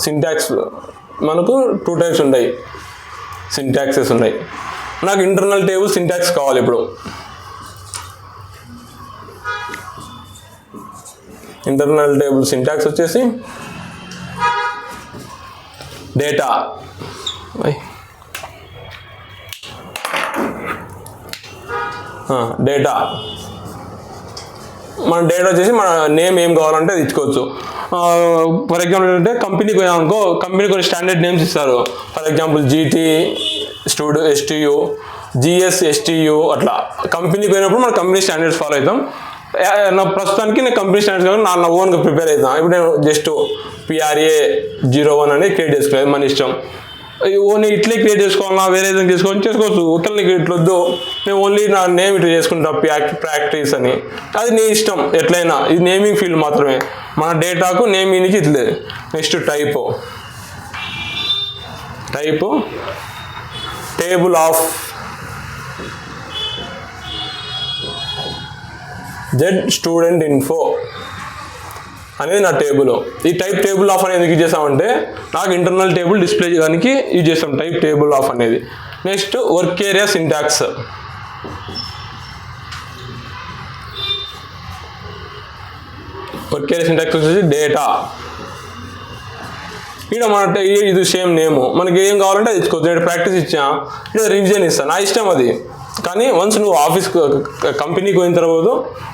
Syntax మనకు 2 types ఉన్నాయి, syntaxes ఉన్నాయి. నాకు ఇంటర్నల్ టేబుల్ సింటాక్స్ కావాలి. ఇప్పుడు ఇంటర్నల్ టేబుల్ సింటాక్స్ వచ్చేసి డేటా డేటా మన డేటా వచ్చేసి మన నేమ్ ఏం కావాలంటే అది ఇచ్చుకోవచ్చు. ఫర్ ఎగ్జాంపుల్ ఏంటంటే కంపెనీకి పోయామనుకో, కంపెనీ కొన్ని స్టాండర్డ్ నేమ్స్ ఇస్తారు. For example GT STU GS STU అట్లా. కంపెనీకి పోయినప్పుడు మన కంపెనీ స్టాండర్డ్స్ ఫాలో అవుతాం. నా ప్రస్తుతానికి నేను కంపెనీ స్టాండర్డ్స్ కాబట్టి నా ఓన్గా ప్రిపేర్ అవుతాను. ఇప్పుడు నేను జస్ట్ PRA01 అనేది క్రియేట్ చేసుకునేది మన ఇష్టం. ఓన్లీ ఇట్లే క్రియేట్ చేసుకోవాలా, వేరే ఏదైనా చేసుకోవచ్చు. ఒకవేళ నీకు ఇట్లా వద్దు, నేను ఓన్లీ నా నేమ్ ఇట్లా చేసుకుంటా ప్రాక్టీస్ అని, అది నీ ఇష్టం ఎట్లయినా. ఇది నేమింగ్ ఫీల్డ్ మాత్రమే, మన డేటాకు నేమింగ్కి ఇట్లే. Next type table of student info అనేది నా టేబుల్. ఈ టైప్ టేబుల్ ఆఫ్ అనేది ఎందుకు చేసామంటే నాకు ఇంటర్నల్ టేబుల్ డిస్ప్లే చేయడానికి యూజ్ చేస్తాం టైప్ టేబుల్ ఆఫ్ అనేది. Next work area syntax. Work area syntax వచ్చేసి డేటా. ఇక్కడ మన ఇది సేమ్ నేమ్, మనకి ఏం కావాలంటే అది ఇచ్చుకోవచ్చు. నేను ప్రాక్టీస్ ఇచ్చా, ఇక్కడ రివిజన్ ఇస్తాను, నా ఇష్టం అది. కానీ వన్స్ నువ్వు ఆఫీస్ కంపెనీకి పోయిన తర్వాత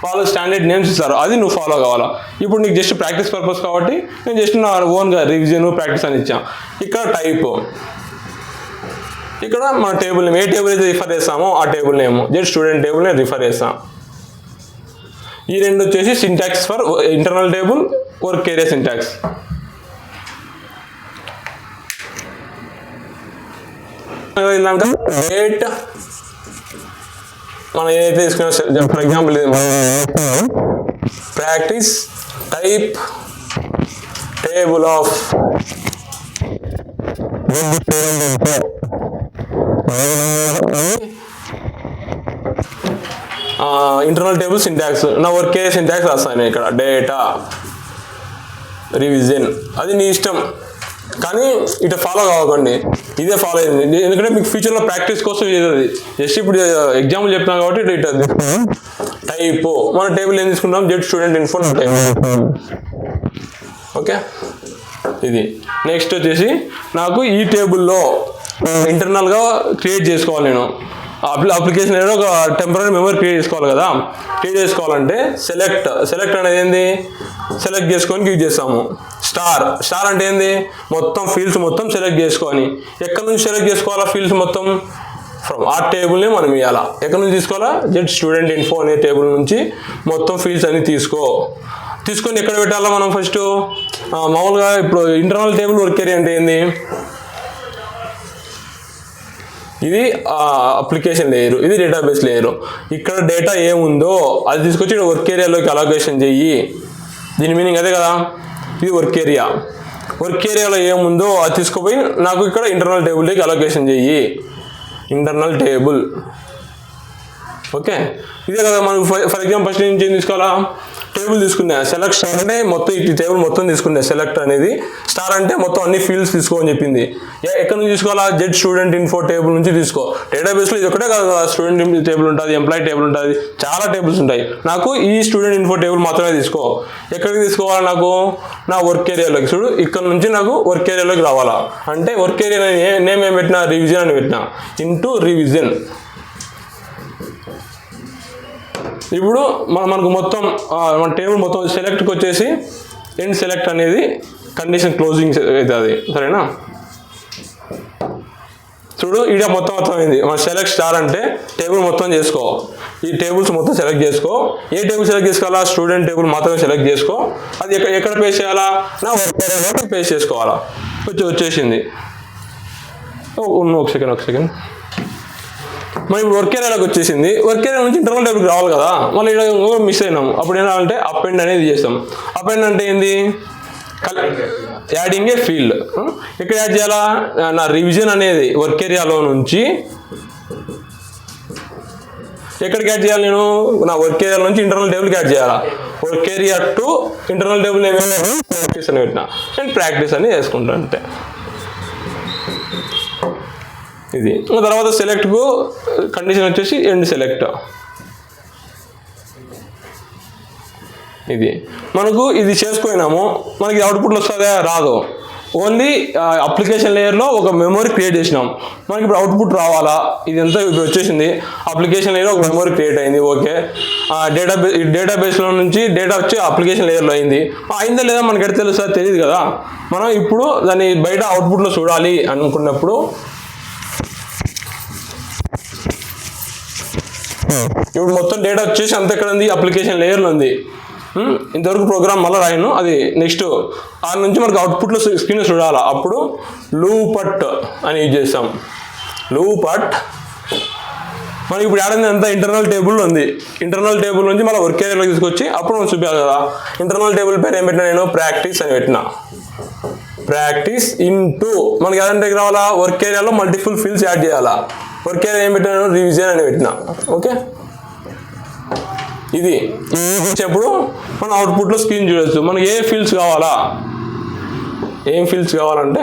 వాళ్ళు స్టాండర్డ్ నేమ్స్ ఇస్తారు, అది నువ్వు ఫాలో కావాలా. ఇప్పుడు నీకు జస్ట్ ప్రాక్టీస్ పర్పస్ కాబట్టి నేను జస్ట్ నా ఓన్గా రివిజన్ ప్రాక్టీస్ అని ఇచ్చాను. ఇక్కడ టైప్, ఇక్కడ మన టేబుల్ నేమ్, ఏ టేబుల్ అయితే రిఫర్ చేస్తామో ఆ table name just student table నేను రిఫర్ చేస్తాం. ఈ రెండు వచ్చేసి syntax for internal table, work area syntax. Date మనం ఏదైతే తీసుకున్నా, for example practice type table of internal table syntax. నా వర్క్ ఏరియా సింటాక్స్ రాస్తాను ఇక్కడ డేటా రివిజన్. అది నీ ఇష్టం, కానీ ఇట్లా ఫాలో కావకండి, ఇదే ఫాలో అయింది. ఎందుకంటే మీకు ఫ్యూచర్లో ప్రాక్టీస్ కోసం ఇది జస్ట్ ఇప్పుడు ఎగ్జాంపుల్ చెప్తున్నాను కాబట్టి ఇట్లా టైప్. మన టేబుల్ ఏం తీసుకుంటాం, Z student info type. Okay, ఇది. నెక్స్ట్ వచ్చేసి నాకు ఈ టేబుల్లో ఇంటర్నల్గా క్రియేట్ చేసుకోవాలి. నేను అప్లికేషన్ ఏదో ఒక టెంపరీ మెమరీ క్రియేట్ చేసుకోవాలి కదా. క్రియేట్ చేసుకోవాలంటే సెలెక్ట్ అనేది ఏంది, సెలెక్ట్ చేసుకొని యూజ్ చేస్తాము. స్టార్ అంటే ఏంది, మొత్తం ఫీల్డ్స్ మొత్తం సెలెక్ట్ చేసుకొని. ఎక్కడి నుంచి సెలెక్ట్ చేసుకోవాలా ఫీల్డ్స్ మొత్తం, ఫ్రమ్ ఆ టేబుల్ని మనం ఇవ్వాలా. ఎక్కడి నుంచి తీసుకోవాలా, జెడ్ స్టూడెంట్ ఇన్ఫో అనే టేబుల్ నుంచి మొత్తం ఫీల్డ్స్ అన్ని తీసుకొని ఎక్కడ పెట్టాలా మనం ఫస్ట్. మామూలుగా ఇప్పుడు ఇంటర్నల్ టేబుల్ వర్క్ ఏరియా అంటే ఏంది, ఇది అప్లికేషన్ లేయరు, ఇది డేటాబేస్ లేయరు. ఇక్కడ డేటా ఏముందో అది తీసుకొచ్చి వర్క్ ఏరియాలోకి అలొకేషన్ చెయ్యి. దీని మీనింగ్ అదే కదా. ఇది వర్క్ ఏరియాలో ఏముందో అది తీసుకుపోయి నాకు ఇక్కడ ఇంటర్నల్ టేబుల్లోకి అలొకేషన్ చెయ్యి. Internal table. ఓకే, ఇదే కదా మనకు. ఫర్ ఎగ్జాంపుల్ ఫస్ట్ నుంచి ఏం తీసుకోవాలా, టేబుల్ తీసుకున్నా. సెలెక్ట్ స్టార్ అంటే మొత్తం ఈ టేబుల్ మొత్తం తీసుకున్నా. సెలెక్ట్ అనేది స్టార్ అంటే మొత్తం అన్ని ఫీల్డ్స్ తీసుకోని చెప్పింది. ఎక్కడి నుంచి తీసుకోవాలా, జెడ్ స్టూడెంట్ ఇన్ఫో టేబుల్ నుంచి తీసుకో. డేటాబేస్లో ఇది ఒకటే కాదు కదా, స్టూడెంట్ టేబుల్ ఉంటుంది, ఎంప్లాయీ టేబుల్ ఉంటుంది, చాలా టేబుల్స్ ఉంటాయి. నాకు ఈ స్టూడెంట్ ఇన్ఫో టేబుల్ మాత్రమే తీసుకో. ఎక్కడికి తీసుకోవాలా, నాకు నా వర్క్ ఏరియాలోకి. చూడు, ఇక్కడ నుంచి నాకు వర్క్ ఏరియాలోకి రావాలా. అంటే వర్క్ ఏరియా నేమ్ ఏం పెట్టినా, రివిజన్ అని పెట్టినా, ఇంటూ రివిజన్. ఇప్పుడు మనకు మొత్తం మన టేబుల్ మొత్తం సెలెక్ట్కి వచ్చేసి ఎండ్ సెలెక్ట్ అనేది కండిషన్ క్లోజింగ్ అవుతుంది. సరేనా, చూడు ఈడ మొత్తం అయింది. మన సెలెక్ట్ స్టార్ అంటే టేబుల్ మొత్తం చేసుకో. ఈ టేబుల్స్ మొత్తం సెలెక్ట్ చేసుకో. ఏ టేబుల్ సెలెక్ట్ చేసుకోవాలా, స్టూడెంట్ టేబుల్ మాత్రమే సెలెక్ట్ చేసుకో. అది ఎక్కడ పేస్ట్ చేయాలా, నా వర్క్ ఏరియాలో పేస్ట్ చేసుకోవాలా. వచ్చేసింది. ఒక సెకండ్. మనం ఇప్పుడు వర్క్ ఏరియాలోకి వచ్చేసింది. వర్క్ ఏరియా నుంచి ఇంటర్నల్ టేబుల్కి రావాలి కదా, మళ్ళీ ఇక్కడ మిస్ అయినాము. అప్పుడు ఏమంటే అపెండ్ అనేది చేస్తాం. అపెండ్ అంటే ఏంది, యాడింగ్ ఏ ఫీల్డ్. ఎక్కడ యాడ్ చేయాలా, నా రివిజన్ అనేది వర్క్ ఏరియాలో నుంచి ఎక్కడికి యాడ్ చేయాలి, నేను నా వర్క్ ఏరియా నుంచి ఇంటర్నల్ టేబుల్కి యాడ్ చేయాలా. Work area to internal table ఏమైనా ప్రాక్టీస్ అని పెట్టినా నేను ప్రాక్టీస్ అని వేసుకుంటాను అంతే. ఇది తర్వాత సెలెక్ట్కు కండిషన్ వచ్చేసి ఎండ్ సెలెక్ట్. ఇది మనకు ఇది చేసుకున్నాము, మనకి అవుట్పుట్లో వస్తుందా రాదు. ఓన్లీ అప్లికేషన్ లేయర్లో ఒక మెమరీ క్రియేట్ చేసినాం, మనకి ఇప్పుడు అవుట్పుట్ రావాలా. ఇదంతా ఇప్పుడు వచ్చేసింది, అప్లికేషన్ లేయర్లో ఒక మెమరీ క్రియేట్ అయింది. ఓకే, డేటాబేస్లో నుంచి డేటా వచ్చి అప్లికేషన్ లేయర్లో అయింది. అయిందా లేదా మనకి ఎక్కడ తెలుస్తుందో తెలియదు కదా. మనం ఇప్పుడు దాన్ని బయట అవుట్పుట్లో చూడాలి అనుకున్నప్పుడు ఇప్పుడు మొత్తం డేటా వచ్చేసి అంత ఎక్కడ ఉంది, అప్లికేషన్ లేయర్లో ఉంది. ఇంతవరకు ప్రోగ్రామ్ మళ్ళీ రాయను, అది నెక్స్ట్ ఆ నుంచి మనకు అవుట్పుట్లో స్క్రీన్ చూడాలా. అప్పుడు లూపట్ అని యూజ్ చేస్తాం. లూపట్ మనకి ఇప్పుడు ఆడింది అంతా ఇంటర్నల్ టేబుల్ ఉంది. ఇంటర్నల్ టేబుల్ నుంచి మళ్ళీ వర్క్ ఏరియాలో తీసుకొచ్చి అప్పుడు మనం చూపించాలి కదా. ఇంటర్నల్ టేబుల్ పేరు ఏం పెట్టినా నేను ప్రాక్టీస్ అని పెట్టినా. ప్రాక్టీస్ ఇంటూ మనకి ఏదంటే రావాలా, వర్క్ ఏరియాలో మల్టిపుల్ ఫీల్డ్స్ యాడ్ చేయాలా. వర్క్ ఏరియా ఏం పెట్టినా నేను రివిజన్ అని పెట్టినా. ఓకే, ఇది వచ్చేప్పుడు మనం అవుట్పుట్లో స్క్రీన్ చూడవచ్చు. మనకి ఏ ఫీల్డ్స్ కావాలా, ఏం ఫీల్డ్స్ కావాలంటే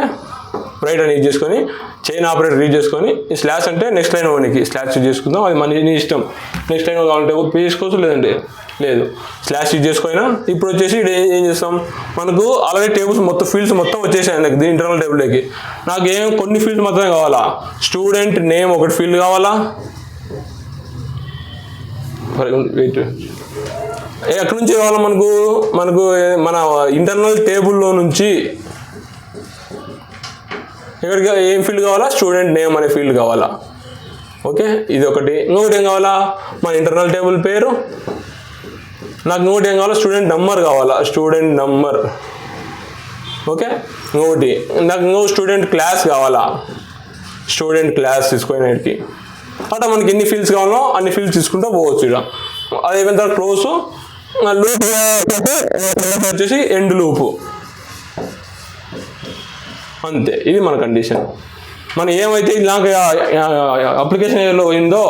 రైట్ అని యూజ్ చేసుకొని చైన్ ఆపరేటర్ యూజ్ చేసుకొని ఈ స్లాష్ అంటే నెక్స్ట్ లైన్ మనకి స్లాష్ యూజ్ చేసుకుందాం. అది మన నీ ఇష్టం, నెక్స్ట్ లైన్ కావాలంటే చేసుకోవచ్చు, లేదంటే లేదు. స్లాష్ యూజ్ చేసుకున్నా ఇప్పుడు వచ్చేసి ఏం చేస్తాం, మనకు ఆల్రెడీ టేబుల్స్ మొత్తం ఫీల్డ్స్ మొత్తం వచ్చేసాయి నాకు దీని ఇంటర్నల్ టేబుల్లోకి. నాకు ఏం కొన్ని ఫీల్డ్స్ మాత్రమే కావాలా. స్టూడెంట్ నేమ్ ఒకటి ఫీల్డ్ కావాలా. వెయిట్, ఎక్కడి నుంచి కావాలా మనకు, మన ఇంటర్నల్ టేబుల్లో నుంచి ఎక్కడికి ఏం ఫీల్డ్ కావాలా, స్టూడెంట్ నేమ్ అనే ఫీల్డ్ కావాలా. ఓకే, ఇది ఒకటి. ఇంకొకటి ఏం కావాలా, మన ఇంటర్నల్ టేబుల్ పేరు. నాకు ఇంకోటి ఏం కావాలా, స్టూడెంట్ నంబర్ కావాలా, స్టూడెంట్ నంబర్. ఓకే, ఇంకొకటి నాకు స్టూడెంట్ క్లాస్ కావాలా, స్టూడెంట్ క్లాస్ తీసుకునేటికి. అట్లా మనకి ఎన్ని ఫీల్డ్స్ కావాలో అన్ని ఫీల్డ్స్ తీసుకుంటూ పోవచ్చు. ఇక్కడ అది అయిపోయిన తర్వాత క్లోజ్, లూప్ వచ్చేసి ఎండ్ లూపు, అంతే. ఇది మన కండిషన్. మనం ఏమైతే నాకు అప్లికేషన్ ఏలో పోయిందో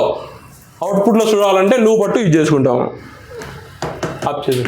అవుట్పుట్లో చూడాలంటే లూప్ అట్టు యూజ్ చేసుకుంటాము. ఆప్ చేసి